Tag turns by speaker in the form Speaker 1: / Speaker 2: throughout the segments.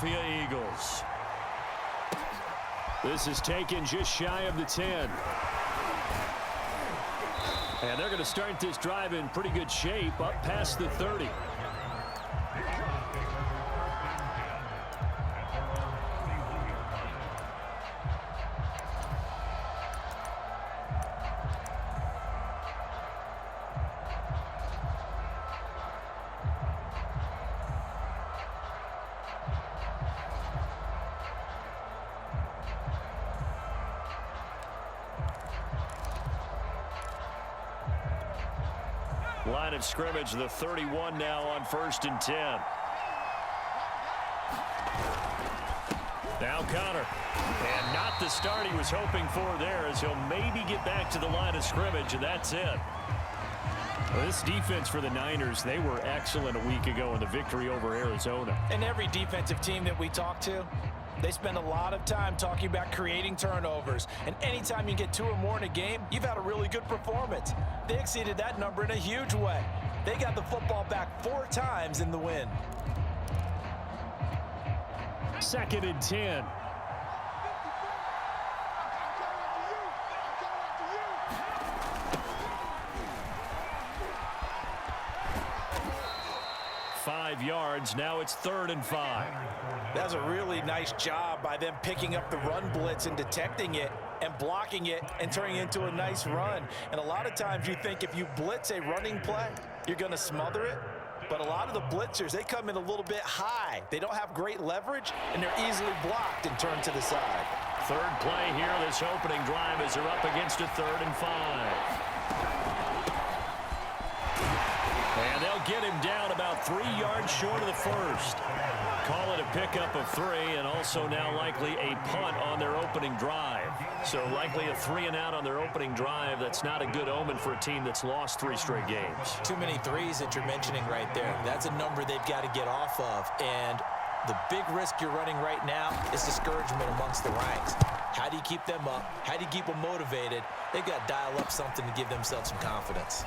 Speaker 1: Philadelphia Eagles. This is taken just shy of the 10. And they're going to start this drive in pretty good shape up past the 30. Line of scrimmage, the 31 now on 1st and 10. Now Connor. And not the start he was hoping for there, as he'll maybe get back to the line of scrimmage, and that's it. Well, this defense for the Niners, they were excellent a week ago in the victory over Arizona.
Speaker 2: And every defensive team that we talk to, they spend a lot of time talking about creating turnovers. And anytime you get 2 or more in a game, you've had a really good performance. They exceeded that number in a huge way. They got the football back 4 times in the win.
Speaker 1: 2nd and 10. Five yards. Now it's 3rd and 5.
Speaker 2: That's a really nice job by them picking up the run blitz and detecting it and blocking it and turning it into a nice run. And a lot of times you think if you blitz a running play, you're going to smother it. But a lot of the blitzers, they come in a little bit high. They don't have great leverage, and they're easily blocked and turned to the side.
Speaker 1: 3rd play here, this opening drive, as they're up against a 3rd and 5. And they'll get him down about 3 yards short of the 1st. Call it a pickup of 3, and also now likely a punt on their opening drive. So likely a 3 and out on their opening drive. That's not a good omen for a team that's lost 3 straight games.
Speaker 2: Too many threes that you're mentioning right there. That's a number they've got to get off of. And the big risk you're running right now is discouragement amongst the ranks. How do you keep them up? How do you keep them motivated? They've got to dial up something to give themselves some confidence.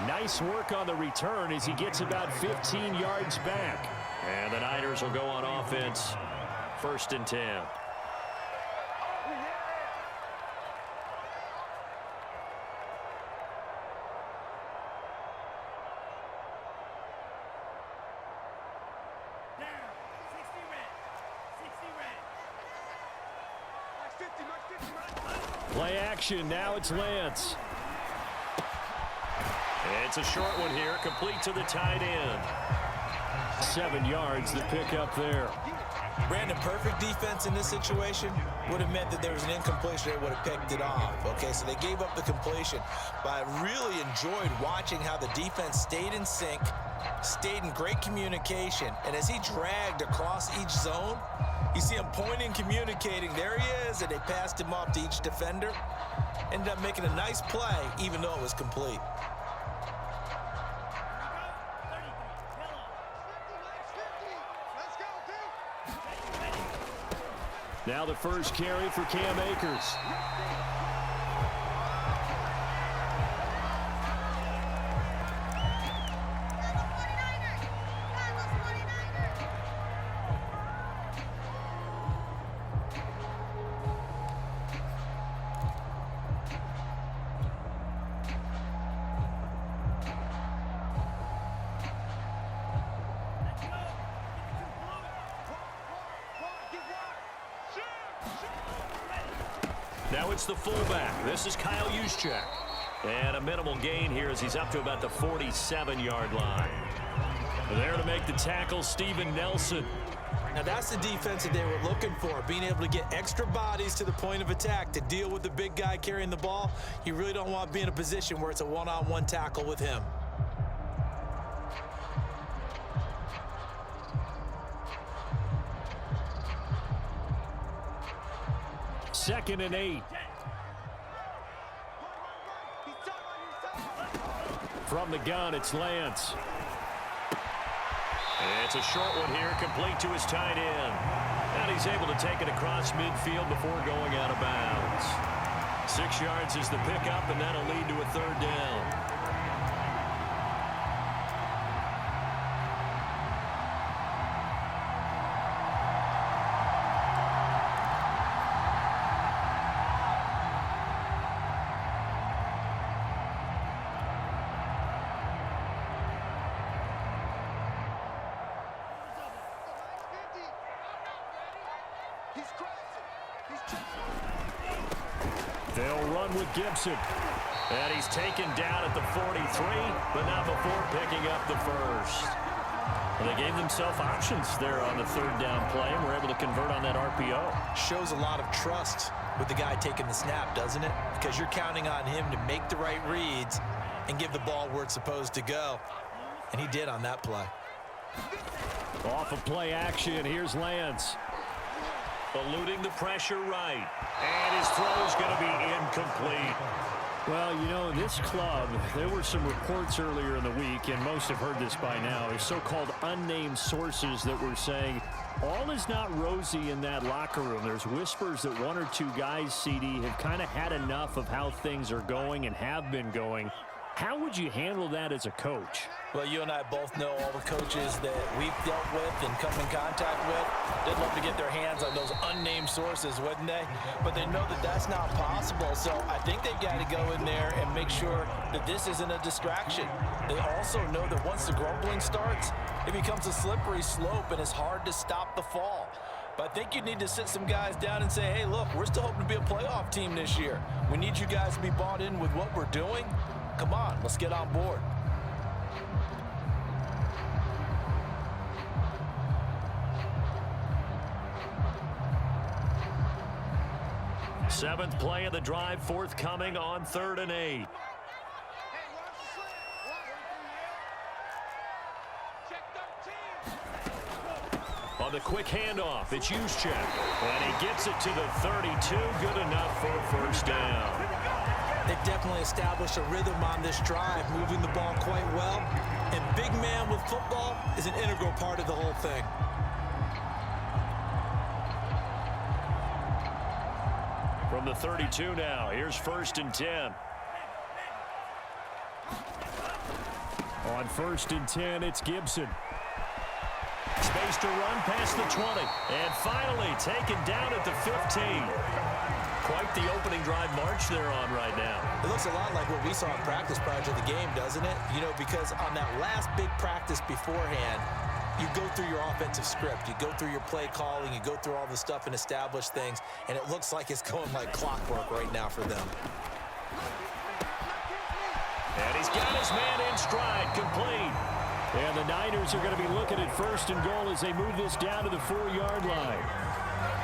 Speaker 1: Nice work on the return as he gets about 15 yards back. And the Niners will go on offense. 1st and 10. Play action. Now it's Lance. It's a short one here, complete to the tight end. 7 yards, the pickup there.
Speaker 2: Brandon, perfect defense in this situation would have meant that there was an incompletion. They would have picked it off. Okay, so they gave up the completion. But I really enjoyed watching how the defense stayed in sync, stayed in great communication. And as he dragged across each zone, you see him pointing, communicating. There he is, and they passed him off to each defender. Ended up making a nice play, even though it was complete.
Speaker 1: Now the first carry for Cam Akers. Now it's the fullback. This is Kyle Juszczyk. And a minimal gain here as he's up to about the 47-yard line. There to make the tackle, Steven Nelson.
Speaker 2: Now that's the defense that they were looking for, being able to get extra bodies to the point of attack to deal with the big guy carrying the ball. You really don't want to be in a position where it's a one-on-one tackle with him.
Speaker 1: Second and 8. From the gun, it's Lance. It's a short one here, complete to his tight end. And he's able to take it across midfield before going out of bounds. 6 yards is the pickup, and that'll lead to a 3rd down. They'll run with Gibson. And he's taken down at the 43, but not before picking up the first. Well, they gave themselves options there on the third down play and were able to convert on that RPO.
Speaker 2: Shows a lot of trust with the guy taking the snap, doesn't it? Because you're counting on him to make the right reads and give the ball where it's supposed to go. And he did on that play.
Speaker 1: Off of play action, here's Lance. Eluding the pressure right. And his throw's going to be incomplete. Well, you know, this club, there were some reports earlier in the week, and most have heard this by now, is so-called unnamed sources that were saying all is not rosy in that locker room. There's whispers that one or two guys, CD, have kind of had enough of how things are going and have been going. How would you handle that as a coach?
Speaker 2: Well, you and I both know all the coaches that we've dealt with and come in contact with. They'd love to get their hands on those unnamed sources, wouldn't they? But they know that that's not possible. So I think they've got to go in there and make sure that this isn't a distraction. They also know that once the grumbling starts, it becomes a slippery slope and it's hard to stop the fall. But I think you need to sit some guys down and say, hey, look, we're still hoping to be a playoff team this year. We need you guys to be bought in with what we're doing. Come on, let's get on board.
Speaker 1: Seventh play of the drive forthcoming on 3rd and 8. On the quick handoff, it's Juszczyk. And he gets it to the 32. Good enough for a first down.
Speaker 2: They've definitely established a rhythm on this drive, moving the ball quite well. And big man with football is an integral part of the whole thing.
Speaker 1: From the 32 now, here's 1st and 10. On 1st and 10, it's Gibson. Space to run past the 20. And finally taken down at the 15. Quite the opening drive march they're on right now.
Speaker 2: It looks a lot like what we saw in practice prior to the game, doesn't it? You know, because on that last big practice beforehand, you go through your offensive script. You go through your play calling. You go through all the stuff and establish things. And it looks like it's going like clockwork right now for them.
Speaker 1: And he's got his man in stride, complete. And the Niners are going to be looking at 1st and goal as they move this down to the 4-yard line.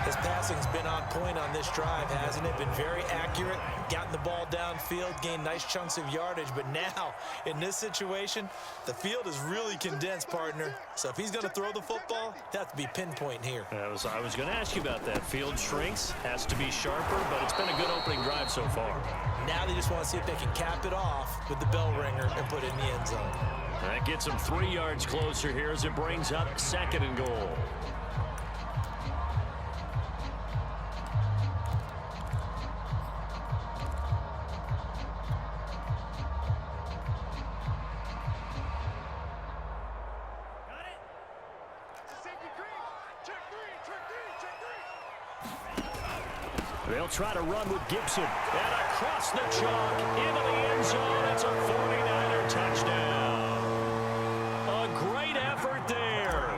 Speaker 2: His passing's been on point on this drive, hasn't it? Been very accurate, gotten the ball downfield, gained nice chunks of yardage. But now, in this situation, the field is really condensed, partner. So if he's going to throw the football, it has to be pinpoint here.
Speaker 1: I was going to ask you about that. Field shrinks, has to be sharper, but it's been a good opening drive so far.
Speaker 2: Now they just want to see if they can cap it off with the bell ringer and put it in the end zone.
Speaker 1: That gets them 3 yards closer here as it brings up 2nd and goal. They'll try to run with Gibson. And across the chalk into the end zone. It's a 49er touchdown. A great effort there.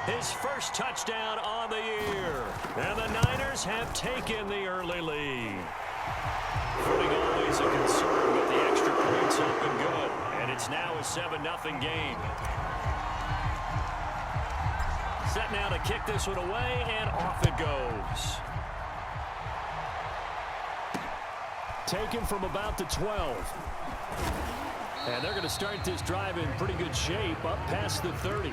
Speaker 1: His first touchdown on the year. And the Niners have taken the early lead. Footing always a concern, but the extra points have been good. And it's now a 7-0 game. Set now to kick this one away, and off it goes. Taken from about the 12. And they're going to start this drive in pretty good shape up past the 30.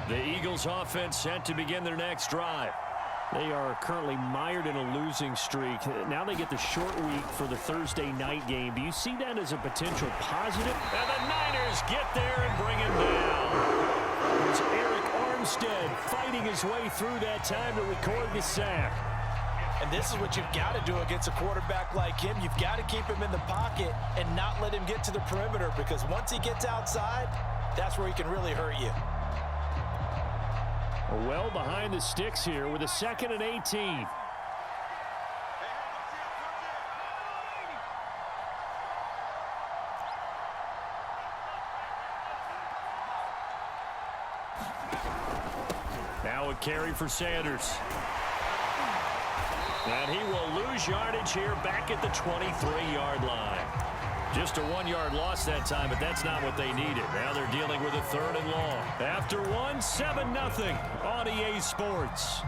Speaker 1: The Eagles offense set to begin their next drive. They are currently mired in a losing streak. Now they get the short week for the Thursday night game. Do you see that as a potential positive? And the Niners get there and bring him down. It's Eric Armstead fighting his way through that time to record the sack.
Speaker 2: And this is what you've got to do against a quarterback like him. You've got to keep him in the pocket and not let him get to the perimeter, because once he gets outside, that's where he can really hurt you.
Speaker 1: Well behind the sticks here with a 2nd and 18. carry for Sanders. And he will lose yardage here back at the 23-yard line. Just a 1-yard loss that time, but that's not what they needed. Now they're dealing with a 3rd and long. After 7-0 on EA Sports.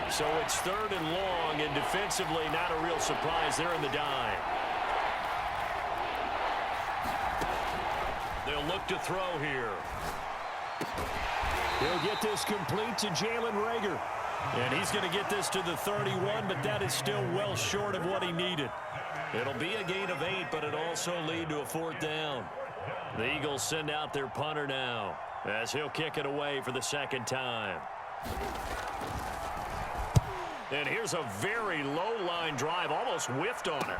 Speaker 1: So it's 3rd and long, and defensively not a real surprise. They're in the dime. They'll look to throw here. He'll get this complete to Jalen Reagor. And he's going to get this to the 31, but that is still well short of what he needed. It'll be a gain of 8, but it'll also lead to a 4th down. The Eagles send out their punter now as he'll kick it away for the 2nd time. And here's a very low-line drive, almost whiffed on it.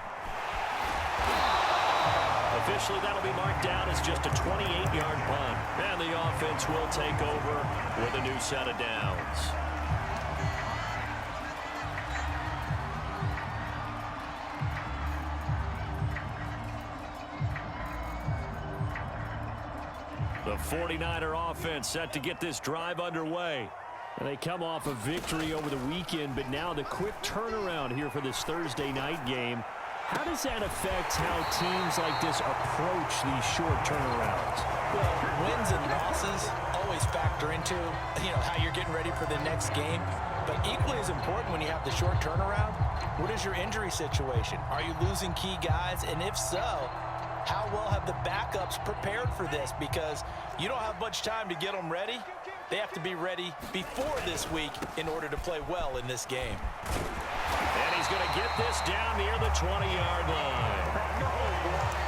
Speaker 1: Officially, that'll be marked down as just a 28-yard punt. And the offense will take over with a new set of downs. The 49er offense set to get this drive underway. And they come off a victory over the weekend, but now the quick turnaround here for this Thursday night game. How does that affect how teams like this approach these short turnarounds?
Speaker 2: Well, wins and losses always factor into, how you're getting ready for the next game. But equally as important when you have the short turnaround, what is your injury situation? Are you losing key guys? And if so, how well have the backups prepared for this? Because you don't have much time to get them ready. They have to be ready before this week in order to play well in this game.
Speaker 1: And he's going to get this down near the 20-yard line.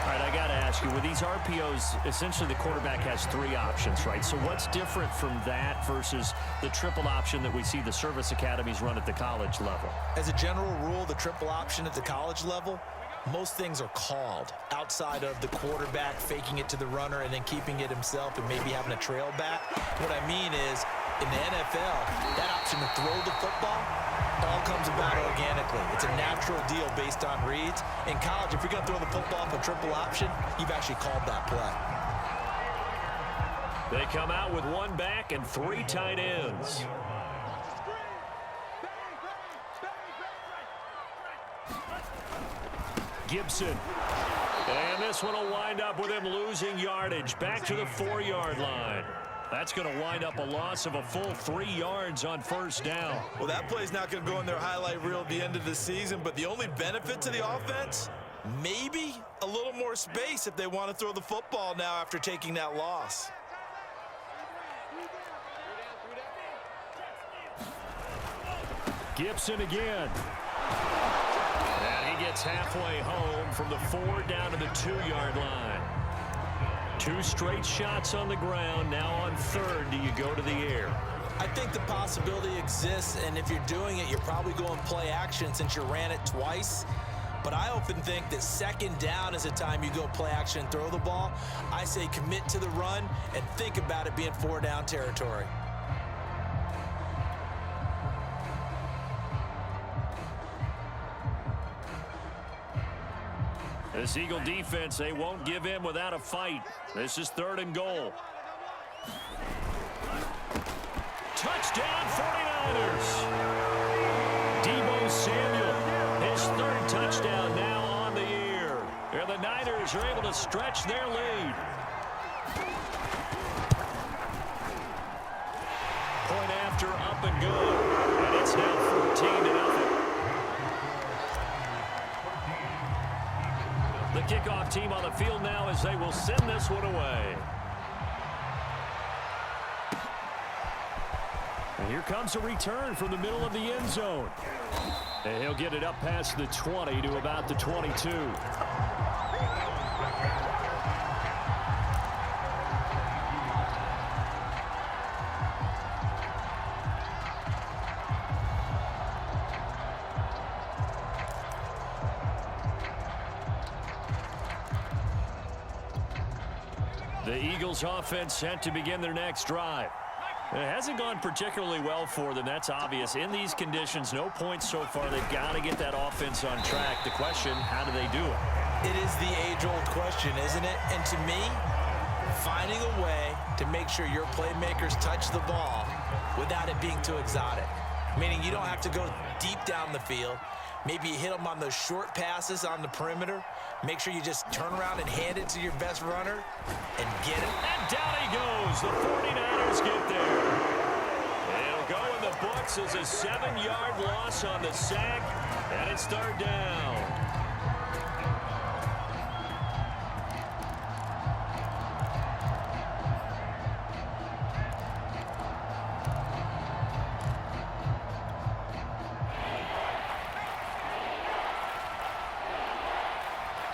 Speaker 1: All right, I got to ask you, with these RPOs, essentially the quarterback has 3 options, right? So what's different from that versus the triple option that we see the service academies run at the college level?
Speaker 2: As a general rule, the triple option at the college level, most things are called outside of the quarterback faking it to the runner and then keeping it himself and maybe having a trail back. What I mean is, in the NFL, that option to throw the football all comes about organically. It's a natural deal based on reads. In college, if you're going to throw the football off a triple option, you've actually called that play.
Speaker 1: They come out with 1 back and 3 tight ends. Gibson. And this one will wind up with him losing yardage back to the 4-yard line. That's going to wind up a loss of a full 3 yards on 1st down.
Speaker 2: Well, that play's not going to go in their highlight reel at the end of the season, but the only benefit to the offense, maybe a little more space if they want to throw the football now after taking that loss.
Speaker 1: Gibson again. And he gets halfway home from the 4 down to the 2-yard line. 2 straight shots on the ground. Now on 3rd, do you go to the air?
Speaker 2: I think the possibility exists, and if you're doing it, you're probably going play action since you ran it twice. But I often think that 2nd down is a time you go play action and throw the ball. I say commit to the run and think about it being 4-down territory.
Speaker 1: This Eagle defense, they won't give in without a fight. This is 3rd and goal. Touchdown 49ers. Deebo Samuel, his 3rd touchdown now on the year. And the Niners are able to stretch their lead. Point after, up and good. And it's now 14-0. The kickoff team on the field now as they will send this one away. And here comes a return from the middle of the end zone. And he'll get it up past the 20 to about the 22. The Eagles offense set to begin their next drive. It hasn't gone particularly well for them. That's obvious. In these conditions, no points so far. They've got to get that offense on track. The question, how do they do it?
Speaker 2: It is the age-old question, isn't it? And to me, finding a way to make sure your playmakers touch the ball without it being too exotic. Meaning you don't have to go deep down the field. Maybe you hit them on those short passes on the perimeter. Make sure you just turn around and hand it to your best runner and get it.
Speaker 1: And down he goes. The 49ers get there. It'll go in the books as a 7-yard loss on the sack, and it's third down.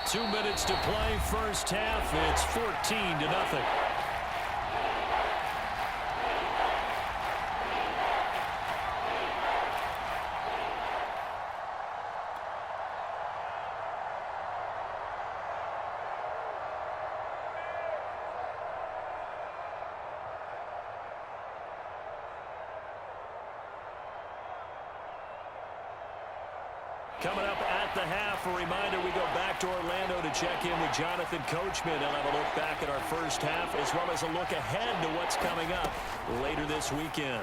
Speaker 1: Two minutes to play, first half. It's 14-0. Coming up at the half, a reminder, we go back to Orlando to check in with Jonathan Coachman. He'll have a look back at our first half as well as a look ahead to what's coming up later this weekend.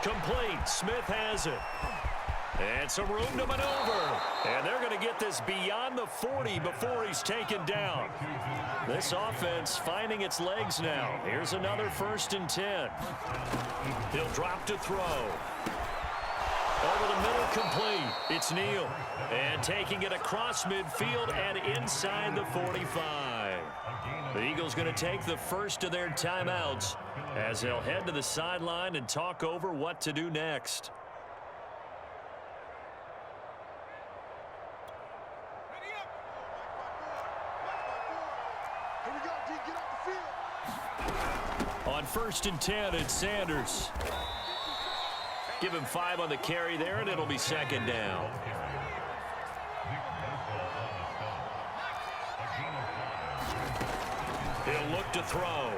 Speaker 1: Complete. Smith has it. And some room to maneuver. And they're going to get this beyond the 40 before he's taken down. This offense finding its legs now. Here's another 1st and 10. He'll drop to throw. Over the middle, complete. It's Neal. And taking it across midfield and inside the 45. The Eagles going to take the first of their timeouts as they'll head to the sideline and talk over what to do next. On 1st and 10, it's Sanders. Give him 5 on the carry there, and it'll be 2nd down. He'll look to throw.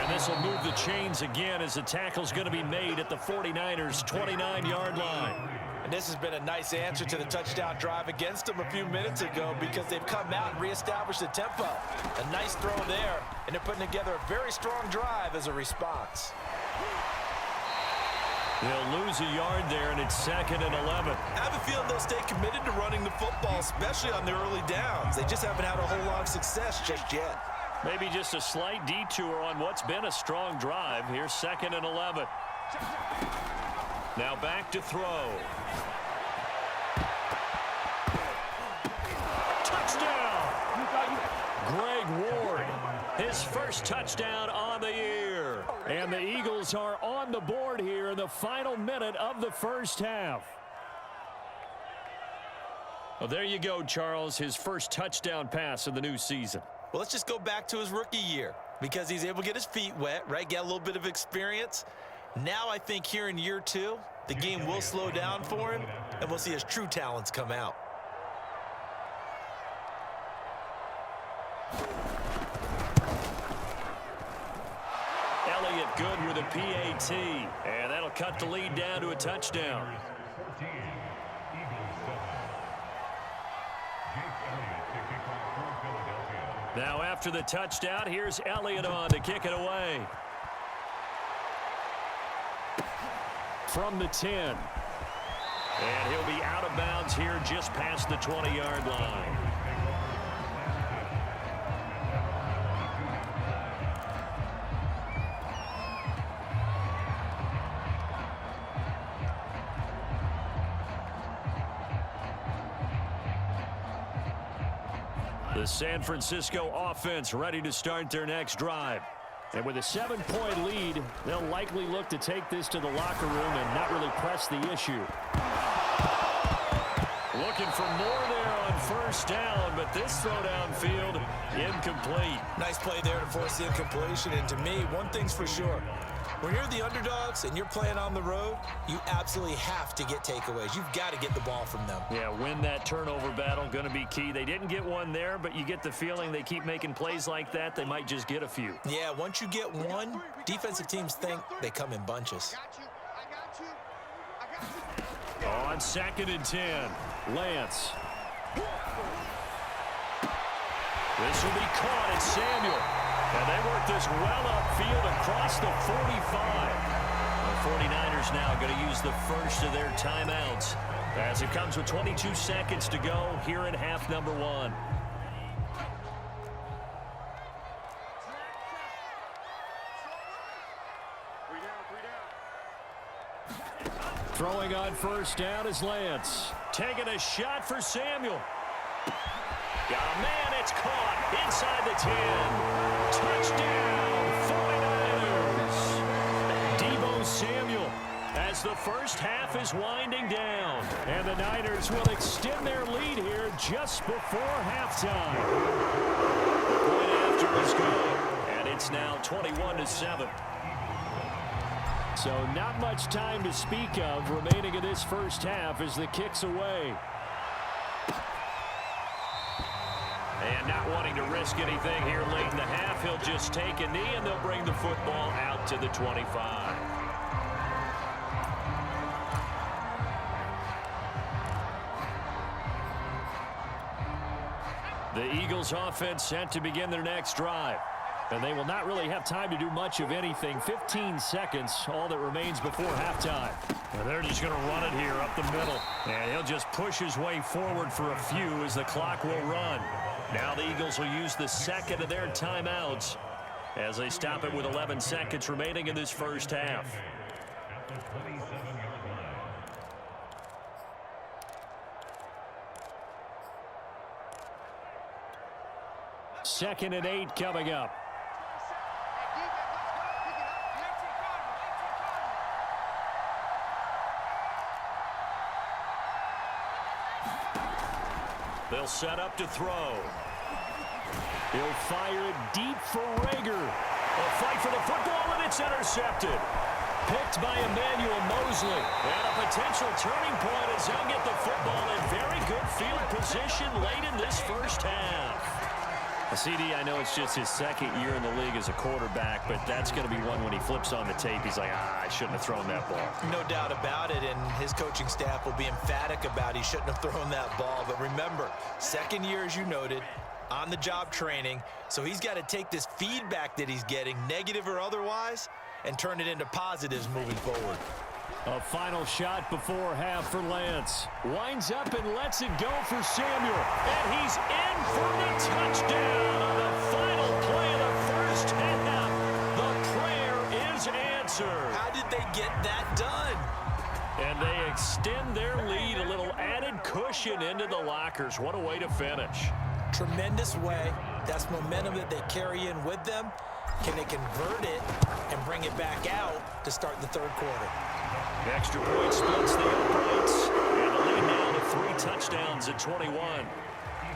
Speaker 1: And this will move the chains again as the tackle's going to be made at the 49ers' 29-yard line.
Speaker 2: And this has been a nice answer to the touchdown drive against them a few minutes ago because they've come out and reestablished the tempo. A nice throw there, and they're putting together a very strong drive as a response.
Speaker 1: They'll lose a yard there, and it's 2nd and 11.
Speaker 2: I have a feeling they'll stay committed to running the football, especially on the early downs. They just haven't had a whole lot of success just yet.
Speaker 1: Maybe just a slight detour on what's been a strong drive. Here's 2nd and 11. Now back to throw. Touchdown! Greg Ward, his first touchdown on the year. And the Eagles are on the board here in the final minute of the first half. Well, there you go, Charles, his first touchdown pass of the new season.
Speaker 2: Well, let's just go back to his rookie year because he's able to get his feet wet, right? Get a little bit of experience. Now I think here in year 2, the game will slow down for him, and we'll see his true talents come out.
Speaker 1: Elliott good with a PAT, and that'll cut the lead down to a touchdown. Now after the touchdown, here's Elliott on to kick it away. From the 10. And he'll be out of bounds here just past the 20-yard line. The San Francisco offense ready to start their next drive. And with a 7-point lead, they'll likely look to take this to the locker room and not really press the issue. Looking for more there on 1st down, but this throw downfield incomplete.
Speaker 2: Nice play there to force the incompletion. And to me, one thing's for sure. When you're the underdogs and you're playing on the road, you absolutely have to get takeaways. You've got to get the ball from them.
Speaker 1: Yeah, win that turnover battle, going to be key. They didn't get one there, but you get the feeling they keep making plays like that, they might just get a few.
Speaker 2: Yeah, once you get one, defensive teams think they come in bunches.
Speaker 1: On 2nd and 10, Lance. This will be caught at Samuel. And they work this well upfield across the 45. The 49ers now going to use the first of their timeouts as it comes with 22 seconds to go here in half number 1. Throwing on first down is Lance. Taking a shot for Samuel. Got a man, it's caught inside the 10. Touchdown, 49ers. Deebo Samuel as the first half is winding down. And the Niners will extend their lead here just before halftime. The point after is good. And it's now 21-7. So not much time to speak of remaining in this first half as the kick's away. And not wanting to risk anything here late in the half, he'll just take a knee and they'll bring the football out to the 25. The Eagles offense set to begin their next drive. And they will not really have time to do much of anything. 15 seconds, all that remains before halftime. And they're just going to run it here up the middle. And he'll just push his way forward for a few as the clock will run. Now the Eagles will use the second of their timeouts as they stop it with 11 seconds remaining in this first half. Second and 8 coming up. They'll set up to throw. He'll fire it deep for Rager. A fight for the football, and it's intercepted. Picked by Emmanuel Mosley. And a potential turning point as they'll get the football in very good field position late in this first half. CD, I know it's just his second year in the league as a quarterback, but that's going to be one when he flips on the tape. He's like, I shouldn't have thrown that ball.
Speaker 2: No doubt about it, and his coaching staff will be emphatic about he shouldn't have thrown that ball. But remember, second year, as you noted, on-the-job training, so he's got to take this feedback that he's getting, negative or otherwise, and turn it into positives moving forward.
Speaker 1: A final shot before half for Lance. Winds up and lets it go for Samuel. And he's in for the touchdown on the final play of the first half. The prayer is answered.
Speaker 2: How did they get that done?
Speaker 1: And they extend their lead, a little added cushion into the lockers. What a way to finish.
Speaker 2: Tremendous way. That's momentum that they carry in with them. Can they convert it and bring it back out to start the third quarter?
Speaker 1: Extra point splits the uprights, and the lead now to 3 touchdowns at 21.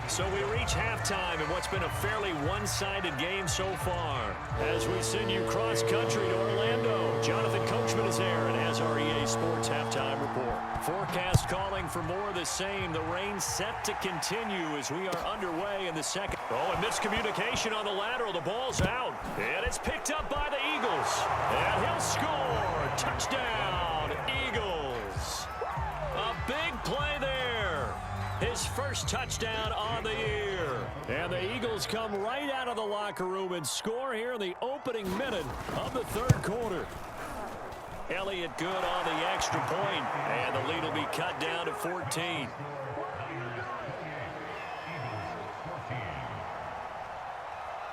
Speaker 1: So we reach halftime in what's been a fairly one-sided game so far. As we send you cross-country to Orlando, Jonathan Coachman is there and has our EA Sports Halftime Report. Forecast calling for more of the same. The rain set to continue as we are underway in the second. Oh, and miscommunication on the lateral. The ball's out, and it's picked up by the Eagles. And he'll score. Touchdown, Eagles. A big play there. His first touchdown on the year. And the Eagles come right out of the locker room and score here in the opening minute of the third quarter. Elliott good on the extra point, and the lead will be cut down to 14.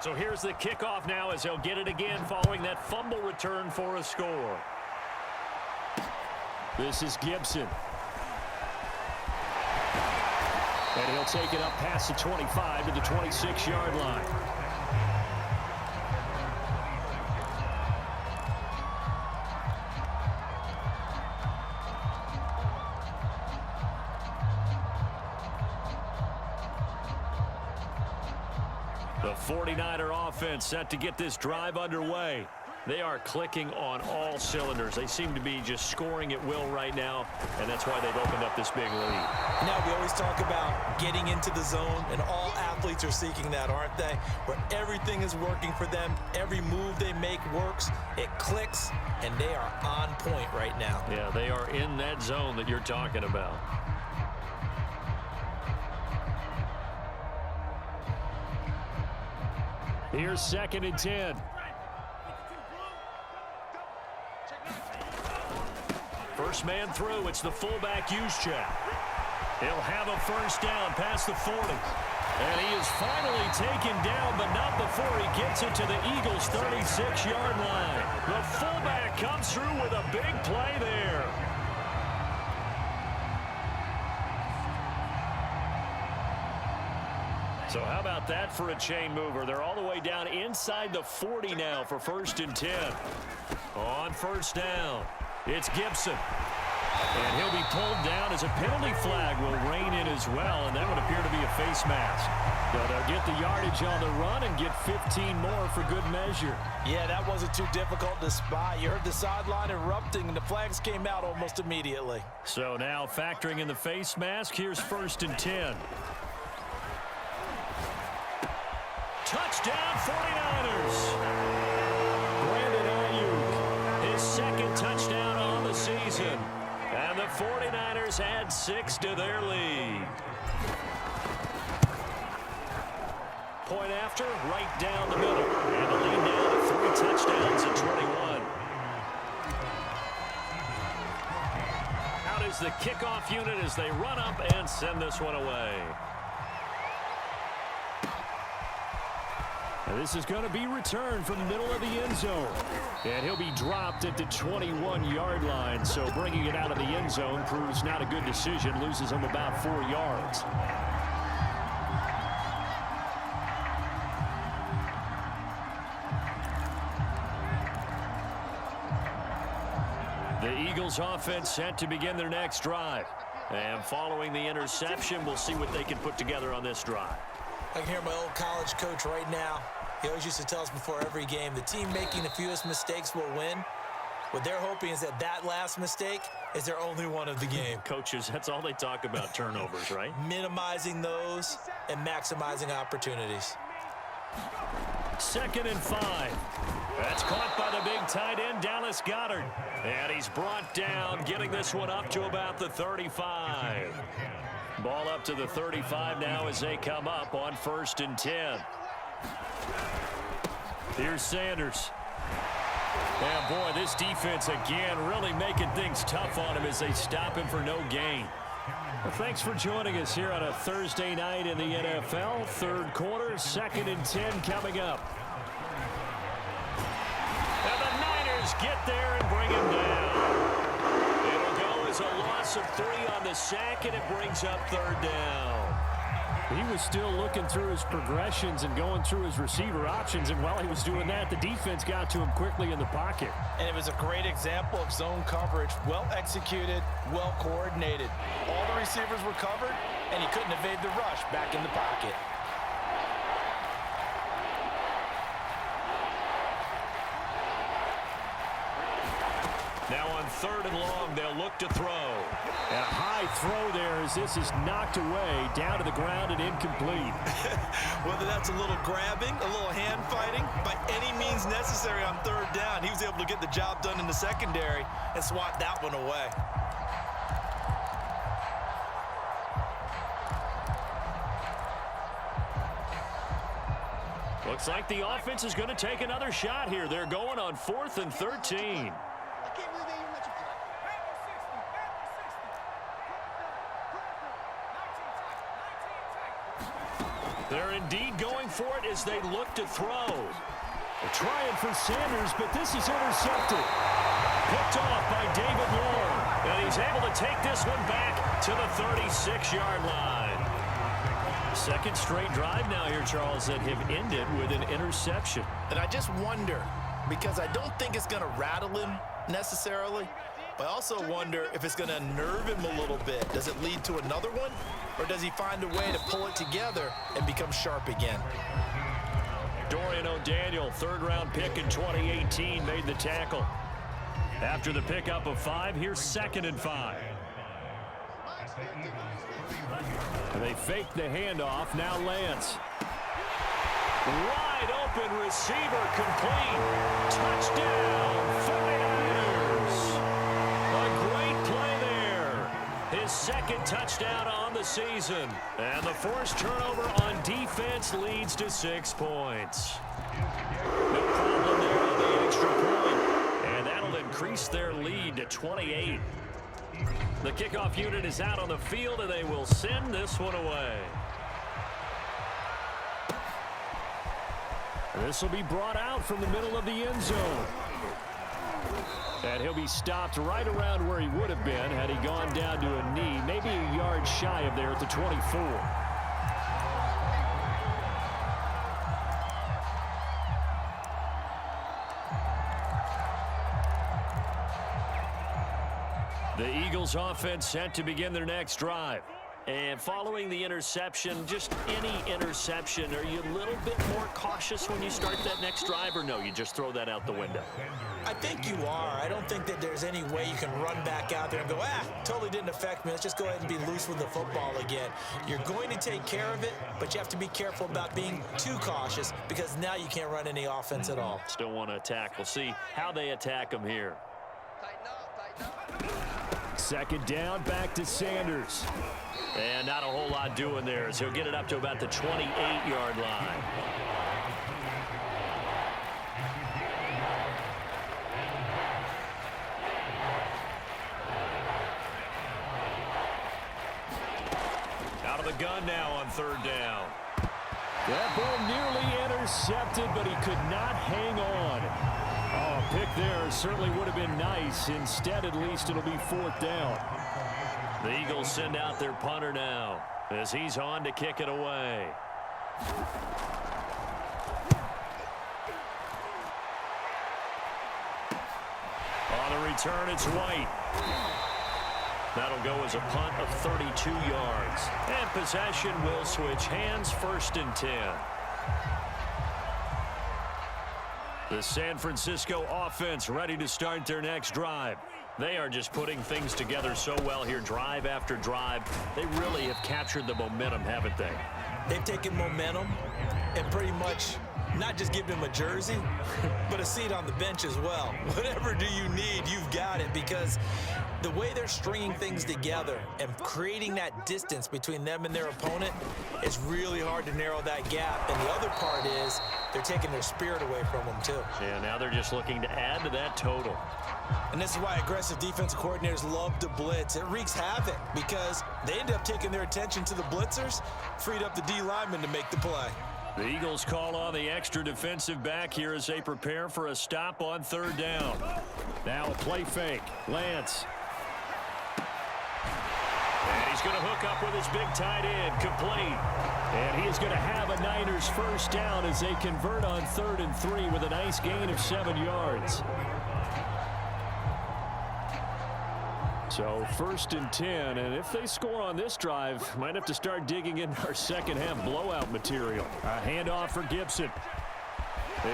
Speaker 1: So here's the kickoff now as they'll get it again following that fumble return for a score. This is Gibson. And he'll take it up past the 25 to the 26-yard line. The 49er offense set to get this drive underway. They are clicking on all cylinders. They seem to be just scoring at will right now, and that's why they've opened up this big lead.
Speaker 2: Now, we always talk about getting into the zone, and all athletes are seeking that, aren't they? Where everything is working for them, every move they make works, it clicks, and they are on point right now.
Speaker 1: Yeah, they are in that zone that you're talking about. Here's 2nd and 10. First man through. It's the fullback Juszczyk. He'll have a first down past the 40. And he is finally taken down, but not before he gets it to the Eagles' 36-yard line. The fullback comes through with a big play there. So how about that for a chain mover? They're all the way down inside the 40 now for 1st and 10. On first down, it's Gibson. And he'll be pulled down as a penalty flag will rein in as well, and that would appear to be a face mask. So they'll get the yardage on the run and get 15 more for good measure.
Speaker 2: Yeah, that wasn't too difficult to spot. You heard the sideline erupting, and the flags came out almost immediately.
Speaker 1: So now factoring in the face mask, here's 1st and 10. Touchdown 49ers. Brandon Ayuk, his 2nd touchdown on the season. And the 49ers add 6 to their lead. Point after, right down the middle. And the lead now to 3 touchdowns at 21. Out is the kickoff unit as they run up and send this one away. And this is going to be returned from the middle of the end zone. And he'll be dropped at the 21-yard line. So bringing it out of the end zone proves not a good decision. Loses him about 4 yards. The Eagles offense set to begin their next drive. And following the interception, we'll see what they can put together on this drive.
Speaker 2: I can hear my old college coach right now. He always used to tell us before every game, the team making the fewest mistakes will win. What they're hoping is that that last mistake is their only one of the game.
Speaker 1: Coaches, that's all they talk about, turnovers, right?
Speaker 2: Minimizing those and maximizing opportunities.
Speaker 1: 2nd and 5. That's caught by the big tight end, Dallas Goedert. And he's brought down, getting this one up to about the 35. Ball up to the 35 now as they come up on 1st and 10. Here's Sanders. And boy, this defense again really making things tough on him as they stop him for no gain. Well, thanks for joining us here on a Thursday night in the NFL. 3rd quarter, 2nd and 10 coming up. And the Niners get there and bring him down. It'll go as a loss of 3 on the sack, and it brings up 3rd down. He was still looking through his progressions and going through his receiver options, and while he was doing that, the defense got to him quickly in the pocket.
Speaker 2: And it was a great example of zone coverage, well executed, well coordinated. All the receivers were covered, and he couldn't evade the rush back in the pocket.
Speaker 1: Now on 3rd and long, they'll look to throw. And a high throw there as this is knocked away, down to the ground and incomplete.
Speaker 2: Whether that's a little grabbing, a little hand fighting, by any means necessary on 3rd down, he was able to get the job done in the secondary and swat that one away.
Speaker 1: Looks like the offense is going to take another shot here. They're going on 4th and 13. They're indeed going for it as they look to throw. They're trying for Sanders, but this is intercepted. Picked off by David Long. And he's able to take this one back to the 36-yard line. 2nd straight drive now here, Charles, that have ended with an interception.
Speaker 2: And I just wonder, because I don't think it's going to rattle him necessarily, but I also wonder if it's going to nerve him a little bit. Does it lead to another one? Or does he find a way to pull it together and become sharp again?
Speaker 1: Dorian O'Daniel, 3rd-round pick in 2018, made the tackle. After the pickup of 5, here's 2nd and 5. And they fake the handoff. Now Lance. Wide open receiver complete. Touchdown, 49ers. A great play there. His second touchdown on the season. And the forced turnover on defense leads to 6 points. No problem there on the extra point. And that'll increase their lead to 28. The kickoff unit is out on the field, and they will send this one away. This will be brought out from the middle of the end zone. And he'll be stopped right around where he would have been had he gone down to a knee, maybe a yard shy of there at the 24. The Eagles offense set to begin their next drive. And following the interception, just any interception, are you a little bit more cautious when you start that next drive, or no, you just throw that out the window?
Speaker 2: I think you are. I don't think that there's any way you can run back out there and go, totally didn't affect me. Let's just go ahead and be loose with the football again. You're going to take care of it, but you have to be careful about being too cautious because now you can't run any offense at all.
Speaker 1: Still want to attack. We'll see how they attack them here. Second down, back to Sanders. And not a whole lot doing there as he'll get it up to about the 28-yard line. Out of the gun now on third down. That ball nearly intercepted, but he could not hang on. Oh, a pick there certainly would have been nice. Instead, at least, it'll be fourth down. The Eagles send out their punter now as he's on to kick it away. On the return, it's White. That'll go as a punt of 32 yards. And possession will switch hands, 1st and 10. The San Francisco offense ready to start their next drive. They are just putting things together so well here, drive after drive. They really have captured the momentum, haven't they?
Speaker 2: They've taken momentum and pretty much not just given him a jersey, but a seat on the bench as well. Whatever do you need, you've got it, because the way they're stringing things together and creating that distance between them and their opponent is really hard to narrow that gap. And the other part is they're taking their spirit away from them, too.
Speaker 1: Yeah, now they're just looking to add to that total.
Speaker 2: And this is why aggressive defensive coordinators love to blitz. It wreaks havoc because they end up taking their attention to the blitzers, freed up the D lineman to make the play.
Speaker 1: The Eagles call on the extra defensive back here as they prepare for a stop on third down. Now a play fake. Lance. And he's going to hook up with his big tight end, complete. And he is going to have a Niners first down as they convert on 3rd and 3 with a nice gain of 7 yards. So 1st and 10, and if they score on this drive, might have to start digging in our second half blowout material. A handoff for Gibson.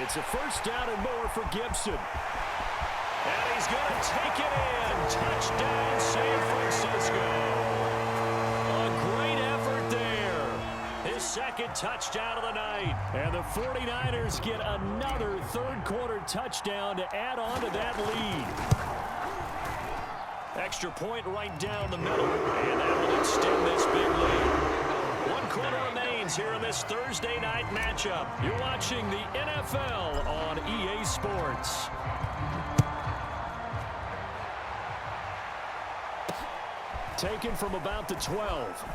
Speaker 1: It's a first down and more for Gibson. And he's going to take it in. Touchdown, San Francisco. A great effort there. His second touchdown of the night. And the 49ers get another third-quarter touchdown to add on to that lead. Extra point right down the middle, and that will extend this big lead. 1 quarter remains here in this Thursday night matchup. You're watching the NFL on EA Sports. Taken from about the 12.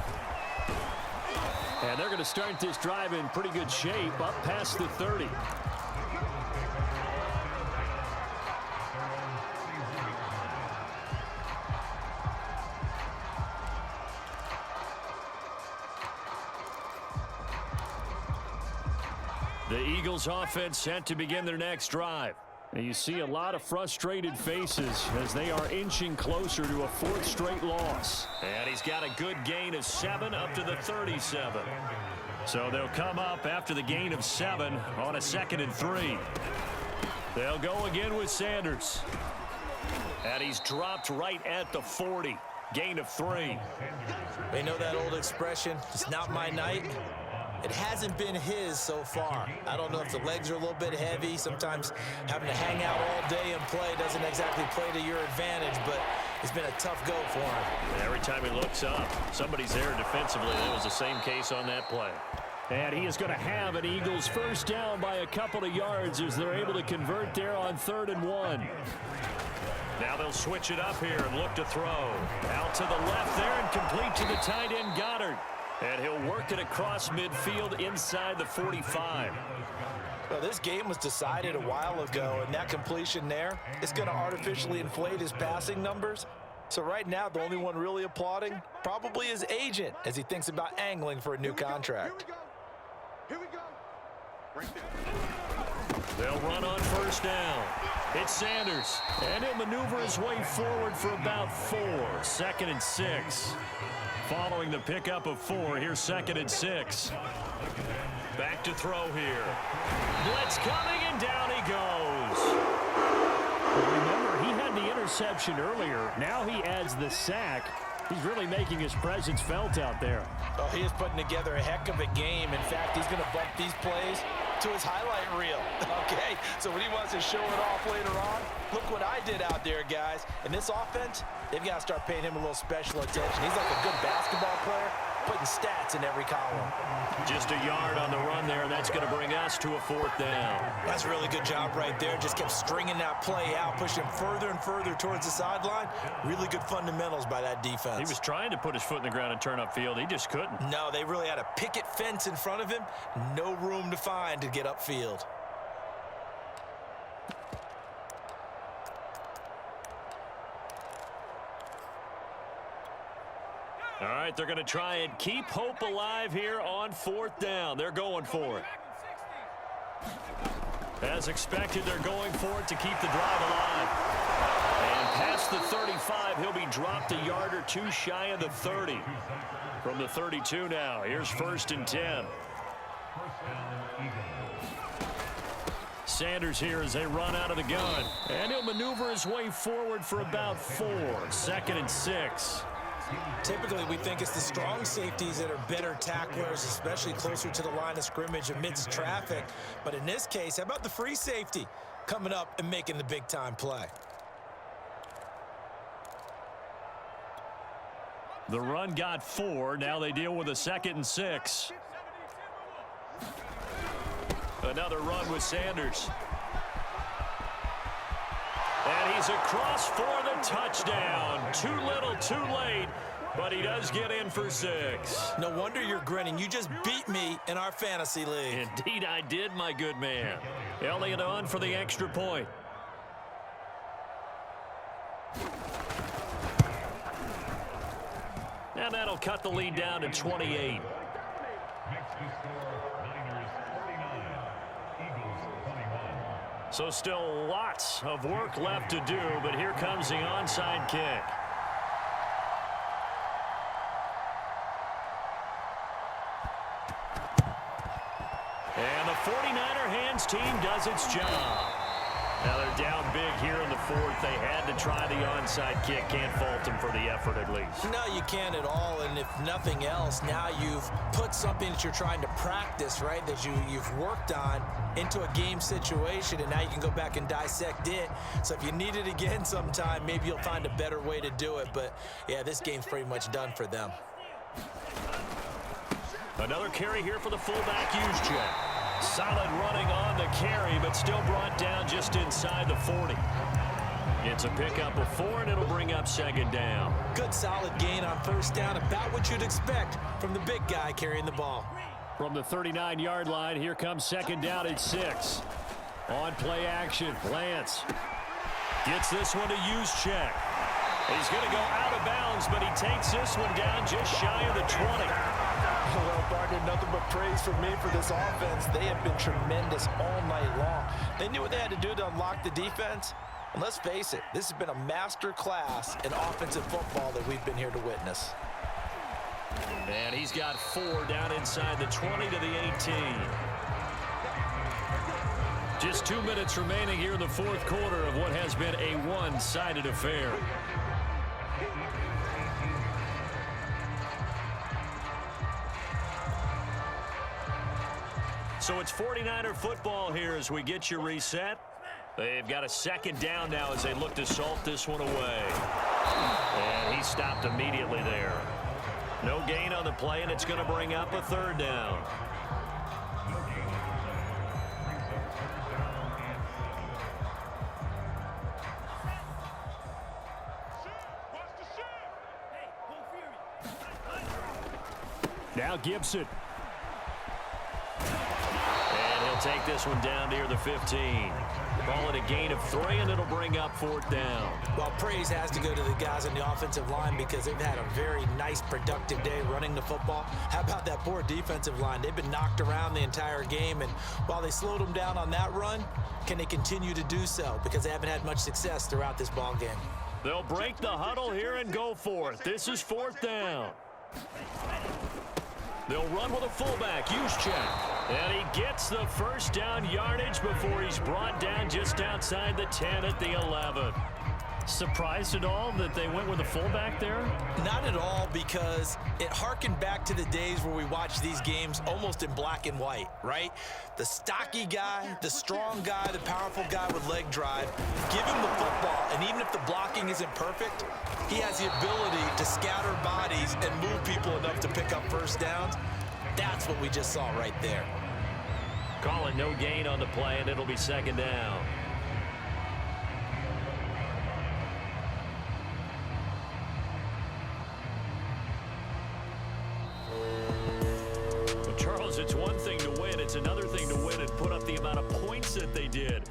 Speaker 1: And they're going to start this drive in pretty good shape, up past the 30. The Eagles offense set to begin their next drive. And you see a lot of frustrated faces as they are inching closer to a 4th straight loss. And he's got a good gain of 7 up to the 37. So they'll come up after the gain of 7 on a 2nd and 3. They'll go again with Sanders. And he's dropped right at the 40. Gain of 3.
Speaker 2: They know that old expression, it's not my night. It hasn't been his so far. I don't know if the legs are a little bit heavy. Sometimes having to hang out all day and play doesn't exactly play to your advantage, but It's been a tough go for him.
Speaker 1: And every time he looks up, somebody's there defensively. That was the same case on that play. And he is going to have an Eagles first down by a couple of yards as they're able to convert there on 3rd and 1. Now they'll switch it up here and look to throw. Out to the left there and complete to the tight end Goddard. And he'll work it across midfield inside the 45.
Speaker 2: Well, this game was decided a while ago, and that completion there is going to artificially inflate his passing numbers. So right now, the only one really applauding probably his agent as he thinks about angling for a new contract.
Speaker 3: Here we go. Right there.
Speaker 1: They'll run on first down. It's Sanders, and he'll maneuver his way forward for about 4. 2nd and 6. Following the pickup of 4, here's 2nd and 6. Back to throw here. Blitz coming, and down he goes. Remember, he had the interception earlier. Now he adds the sack. He's really making his presence felt out there.
Speaker 2: Oh, he is putting together a heck of a game. In fact, he's going to bump these plays to his highlight reel. Okay, so when he wants to show it off later on, look what I did out there, guys. In this offense, they've got to start paying him a little special attention. He's like a good basketball player, putting stats in every column.
Speaker 1: Just a yard on the run there. That's going to bring us to a 4th down.
Speaker 2: That's a really good job right there. Just kept stringing that play out, pushing him further and further towards the sideline. Really good fundamentals by that defense.
Speaker 1: He was trying to put his foot in the ground and turn upfield. He just couldn't.
Speaker 2: No, they really had a picket fence in front of him. No room to find to get upfield.
Speaker 1: All right, they're going to try and keep hope alive here on 4th down. They're going for it. As expected, they're going for it to keep the drive alive. And past the 35, he'll be dropped a yard or 2 shy of the 30. From the 32 now, here's 1st and 10. Sanders here as they run out of the gun. And he'll maneuver his way forward for about 4. 2nd and 6.
Speaker 2: Typically, we think it's the strong safeties that are better tacklers, especially closer to the line of scrimmage amidst traffic. But in this case, how about the free safety coming up and making the big-time play?
Speaker 1: The run got 4. Now they deal with a 2nd and 6. Another run with Sanders. And he's across for the touchdown. Too little, too late, but he does get in for 6.
Speaker 2: No wonder you're grinning. You just beat me in our fantasy league.
Speaker 1: Indeed I did, my good man. Elliott on for the extra point. And that'll cut the lead down to 28. So still lots of work left to do, but here comes the onside kick. And the 49er hands team does its job. Now they're down big here in the 4th. They had to try the onside kick. Can't fault them for the effort at least.
Speaker 2: No, you can't at all. And if nothing else, now you've put something that you're trying to practice, right, that you've worked on into a game situation, and now you can go back and dissect it. So if you need it again sometime, maybe you'll find a better way to do it. But, yeah, this game's pretty much done for them.
Speaker 1: Another carry here for the fullback, Juszczyk. Solid running on the carry, but still brought down just inside the 40. It's a pickup of 4, and it'll bring up 2nd down.
Speaker 2: Good solid gain on 1st down, about what you'd expect from the big guy carrying the ball.
Speaker 1: From the 39-yard line, here comes 2nd down at 6. On play action, Lance gets this one to Juszczyk. He's going to go out of bounds, but he takes this one down just shy of the 20.
Speaker 2: Well, partner, nothing but praise from me for this offense. They have been tremendous all night long. They knew what they had to do to unlock the defense. And let's face it, this has been a master class in offensive football that we've been here to witness.
Speaker 1: And he's got 4 down inside the 20 to the 18. Just 2 minutes remaining here in the 4th quarter of what has been a one-sided affair. So it's 49er football here as we get you reset. They've got a second down now as they look to salt this one away. And he stopped immediately there. No gain on the play, and it's going to bring up a third down. Now Gibson. And he'll take this one down near the 15. Call it a gain of 3, and it'll bring up 4th down.
Speaker 2: Well, praise has to go to the guys on the offensive line because they've had a very nice, productive day running the football. How about that poor defensive line? They've been knocked around the entire game, and while they slowed them down on that run, can they continue to do so? Because they haven't had much success throughout this ball game.
Speaker 1: They'll break the huddle here and go for it. This is 4th down. They'll run with a fullback, Juszczyk. And he gets the first down yardage before he's brought down just outside the 10 at the 11. Surprised at all that they went with a fullback there?
Speaker 2: Not at all, because it harkened back to the days where we watched these games almost in black and white, right? The stocky guy, the strong guy, the powerful guy with leg drive, give him the football, and even if the blocking isn't perfect, he has the ability to scatter bodies and move people enough to pick up first downs. That's what we just saw right there.
Speaker 1: Call it no gain on the play, and it'll be 2nd down. Charles, it's one thing to win. It's another thing to win and put up the amount of points that they did.